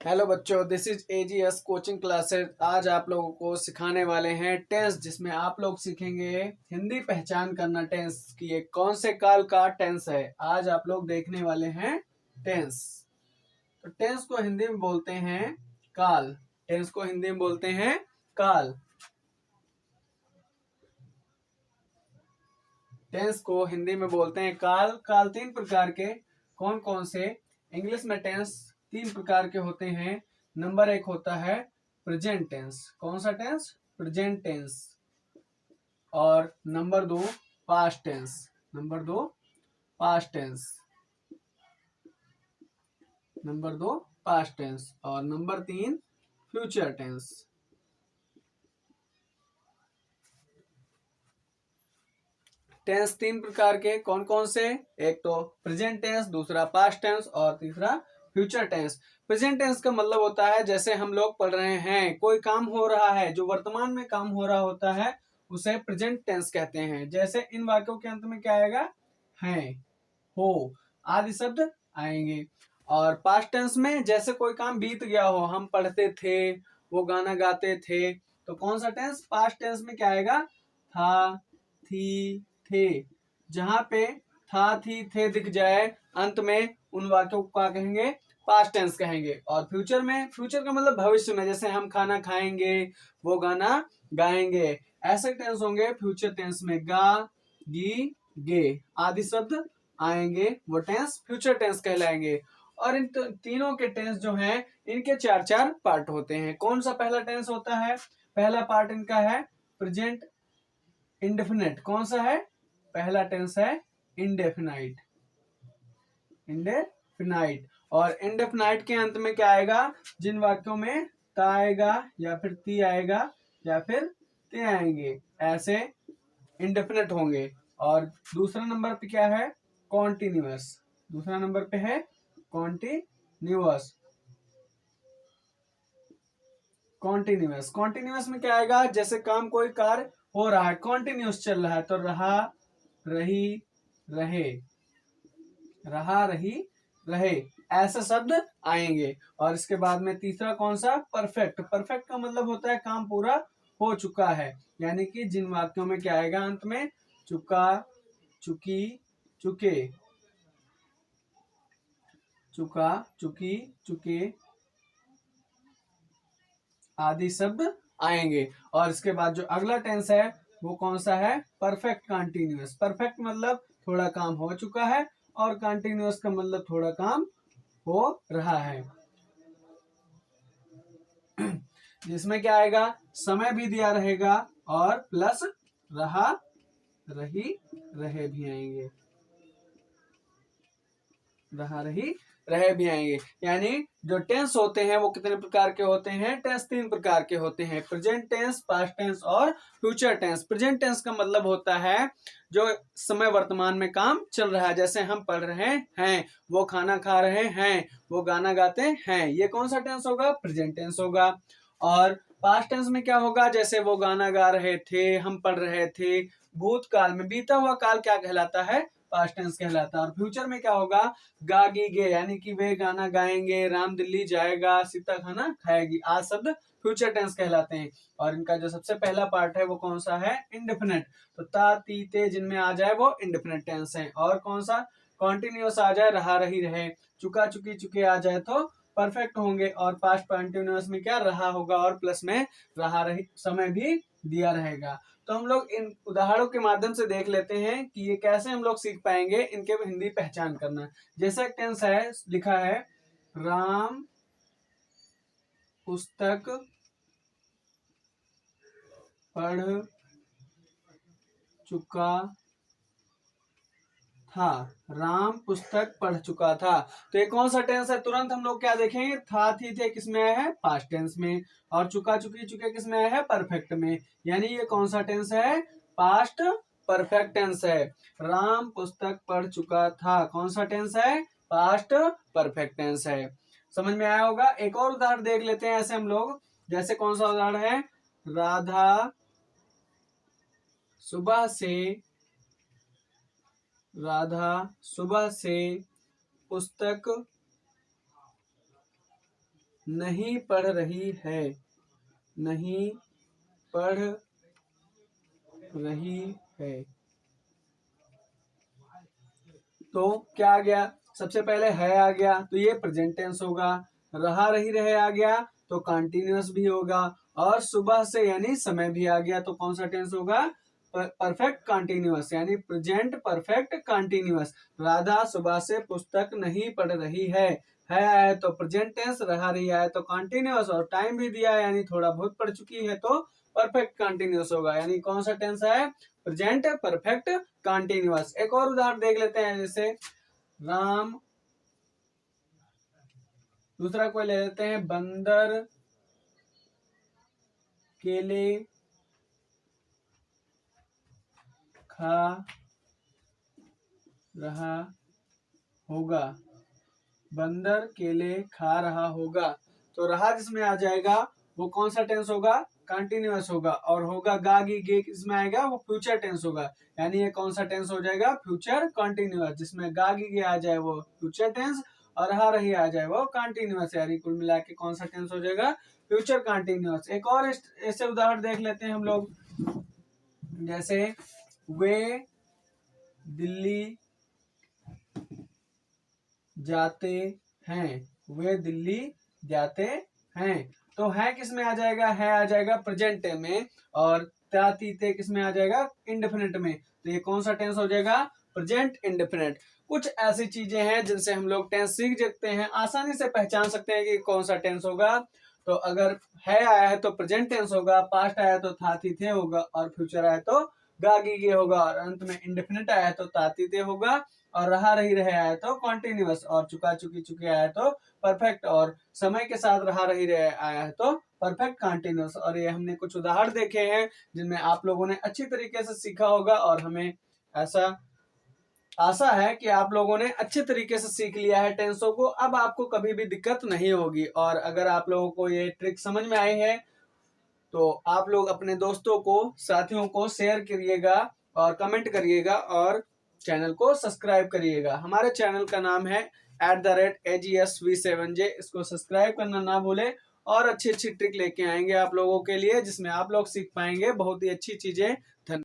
Hello बच्चों, this is AGS coaching classes. आज आप लोगों को सिखाने वाले हैं टेंस, जिसमें आप लोग सीखेंगे हिंदी पहचान करना टेंस की ये कौन से काल का टेंस है। आज आप लोग देखने वाले हैं टेंस। तो टेंस को हिंदी में बोलते हैं काल। टेंस को हिंदी में बोलते हैं काल। टेंस को हिंदी में बोलते हैं काल। काल तीन प्रकार के कौन कौन से? इंग्लिश में टेंस तीन प्रकार के होते हैं। नंबर एक होता है प्रेजेंट टेंस। कौन सा टेंस? Present tense. और नंबर दो पास्ट टेंस। नंबर दो पास्ट टेंस। नंबर दो पास्ट टेंस। और नंबर तीन फ्यूचर टेंस। टेंस तीन प्रकार के कौन कौन से? एक तो प्रेजेंट टेंस, दूसरा पास्ट टेंस और तीसरा फ्यूचर टेंस। प्रेजेंट टेंस का मतलब होता है जैसे हम लोग पढ़ रहे हैं, कोई काम हो रहा है, जो वर्तमान में काम हो रहा होता है उसे प्रेजेंट टेंस कहते हैं। जैसे इन वाक्यों के अंत में क्या आएगा? हैं, हो आदि शब्द आएंगे। और पास्ट टेंस में जैसे कोई काम बीत गया हो, हम पढ़ते थे, वो गाना गाते थे, तो कौन सा टेंस? पास्ट टेंस में क्या आएगा? था, थी, थे। जहां पे था, थी, थे दिख जाए अंत में, उन वाक्यों को क्या कहेंगे? पास्ट टेंस कहेंगे। और फ्यूचर में, फ्यूचर का मतलब भविष्य में, जैसे हम खाना खाएंगे, वो गाना गाएंगे, ऐसे टेंस होंगे फ्यूचर टेंस में। गा, गी, गे आदि शब्द आएंगे, वो टेंस फ्यूचर टेंस कहलाएंगे। और इन तीनों के टेंस जो हैं, इनके चार चार पार्ट होते हैं। कौन सा पहला टेंस होता है? पहला पार्ट इनका है प्रेजेंट इंडेफिनिट। कौन सा है? पहला टेंस है इंडेफिनाइट। इंडेफिनाइट। और इंडेफिनाइट के अंत में क्या आएगा? जिन वाक्यों में ता आएगा या फिर ती आएगा या फिर ते आएंगे, ऐसे इंडेफिनिट होंगे। और दूसरा नंबर पे क्या है? कॉन्टिन्यूअस। दूसरा नंबर पे है कॉन्टिन्यूअस। कॉन्टिन्यूअस, कॉन्टिन्यूअस में क्या आएगा? जैसे काम, कोई कार्य हो रहा है, कॉन्टिन्यूअस चल रहा है, तो रहा, रही, रहे, रहा, रही, रहे, ऐसे शब्द आएंगे। और इसके बाद में तीसरा कौन सा? परफेक्ट। परफेक्ट का मतलब होता है काम पूरा हो चुका है, यानी कि जिन वाक्यों में क्या आएगा अंत में? चुका, चुकी, चुके, चुका, चुकी, चुके आदि शब्द आएंगे। और इसके बाद जो अगला टेंस है वो कौन सा है? Perfect continuous. परफेक्ट मतलब थोड़ा काम हो चुका है, और कंटिन्यूअस का मतलब थोड़ा काम हो रहा है। जिसमें क्या आएगा? समय भी दिया रहेगा और प्लस रहा, रही, रहे भी आएंगे। रहा, रही, रहे भी आएंगे। यानी जो टेंस होते हैं वो कितने प्रकार के होते हैं? टेंस तीन प्रकार के होते हैं, प्रेजेंट टेंस, पास्ट टेंस और फ्यूचर टेंस। प्रेजेंट टेंस का मतलब होता है जो समय वर्तमान में काम चल रहा है, जैसे हम पढ़ रहे हैं, वो खाना खा रहे हैं, वो गाना गाते हैं, ये कौन सा टेंस होगा? प्रेजेंट टेंस होगा। और पास्ट टेंस में क्या होगा? जैसे वो गाना गा रहे थे, हम पढ़ रहे थे, भूतकाल में बीता हुआ काल क्या कहलाता है? पास्ट टेंस कहलाता है। और फ्यूचर में क्या होगा? गागीगे, यानी कि वे गाना गाएंगे, राम दिल्ली जाएगा, सीता खाना खाएगी, आज शब्द फ्यूचर टेंस कहलाते हैं। और इनका जो सबसे पहला पार्ट है वो कौन सा है? इंडेफिनिट। तो ता, ती, ते जिनमें आ जाए वो इंडेफिनिट टेंस है। और कौन सा? कॉन्टिन्यूअस आ जाए, रहा, रही, रहे, चुका, चुकी, चुके आ जाए तो परफेक्ट होंगे। और पास्ट कॉन्टिन्यूअस में क्या? रहा होगा और प्लस में रहा, रही, समय भी दिया रहेगा। तो हम लोग इन उदाहरणों के माध्यम से देख लेते हैं कि ये कैसे हम लोग सीख पाएंगे इनके हिंदी पहचान करना। जैसा टेंस है, लिखा है राम पुस्तक पढ़ चुका था। राम पुस्तक पढ़ चुका था। तो ये कौन सा टेंस है? तुरंत हम लोग क्या देखेंगे? था, थी, थे किसमें आया है? पास्ट टेंस में। और चुका, चुकी, चुके किसमें आया है? परफेक्ट में। यानी ये कौन सा टेंस है? पास्ट परफेक्ट टेंस है। राम पुस्तक पढ़ चुका था कौन सा टेंस है? पास्ट परफेक्ट टेंस है। समझ में आया होगा। एक और उदाहरण देख लेते हैं ऐसे हम लोग। जैसे कौन सा उदाहरण है? राधा सुबह से, राधा सुबह से पुस्तक नहीं पढ़ रही है, नहीं पढ़ रही है। तो क्या आ गया, सबसे पहले है आ गया तो ये प्रेजेंट टेंस होगा, रहा रही रहे आ गया तो कंटिन्यूअस भी होगा, और सुबह से यानी समय भी आ गया तो कौन सा टेंस होगा, परफेक्ट कंटिन्यूअस यानी प्रेजेंट परफेक्ट कंटिन्यूअस। राधा सुबह से पुस्तक नहीं पढ़ रही है आया है तो प्रेजेंट टेंस, रहा रही है तो कंटिन्यूअस, और टाइम भी दिया है यानी थोड़ा बहुत पढ़ चुकी है तो परफेक्ट कंटिन्यूअस होगा। यानी कौन सा टेंस है, प्रेजेंट परफेक्ट कंटिन्यूअस। एक और उदाहरण देख लेते हैं, जैसे राम, दूसरा कोई ले लेते हैं, बंदर केले खा रहा होगा, बंदर केले खा रहा होगा। तो रहा जिसमें आ जाएगा वो कौन सा टेंस होगा, कंटिन्यूअस होगा, और होगा गा गी गे किसमें आएगा, वो फ्यूचर टेंस होगा। यानी ये कौन सा टेंस हो जाएगा, फ्यूचर कंटिन्यूअस, जिसमें गा गी गे आ जाए वो फ्यूचर टेंस, और रहा रही आ जाए वो कंटिन्यूअस। यानी कुल मिला के कौन सा टेंस हो जाएगा, फ्यूचर कंटिन्यूअस। एक और ऐसे उदाहरण देख लेते हैं हम लोग, जैसे वे दिल्ली जाते हैं, वे दिल्ली जाते हैं। तो है किसमें आ जाएगा, है आ जाएगा प्रेजेंट में, और त्यातीते किसमें आ जाएगा, इंडेफिनिट में। तो ये कौन सा टेंस हो जाएगा, प्रेजेंट इंडेफिनिट। कुछ ऐसी चीजें हैं जिनसे हम लोग टेंस सीख सकते हैं, आसानी से पहचान सकते हैं कि कौन सा टेंस होगा। तो अगर है आया है तो प्रेजेंट टेंस होगा, पास्ट आया तो था थी थे होगा, और फ्यूचर आया तो गा गी गे होगा, और अंत में इंडेफिनिट आया तो ताती ते होगा, और रहा रही रहे आया तो कॉन्टिन्यूअस, और चुका चुकी चुके आया तो परफेक्ट, और समय के साथ रहा रही रहे आया है तो परफेक्ट कंटिन्यूअस। और ये हमने कुछ उदाहरण देखे हैं जिनमें आप लोगों ने अच्छी तरीके से सीखा होगा, और हमें ऐसा आशा है कि आप लोगों ने अच्छे तरीके से सीख लिया है टेंसों को। अब आपको कभी भी दिक्कत नहीं होगी, और अगर आप लोगों को ये ट्रिक समझ में आई है तो आप लोग अपने दोस्तों को, साथियों को शेयर करिएगा, और कमेंट करिएगा, और चैनल को सब्सक्राइब करिएगा। हमारे चैनल का नाम है @AGSV7J, इसको सब्सक्राइब करना ना भूलें। और अच्छी अच्छी ट्रिक लेके आएंगे आप लोगों के लिए, जिसमें आप लोग सीख पाएंगे बहुत ही अच्छी चीजें। धन्यवाद।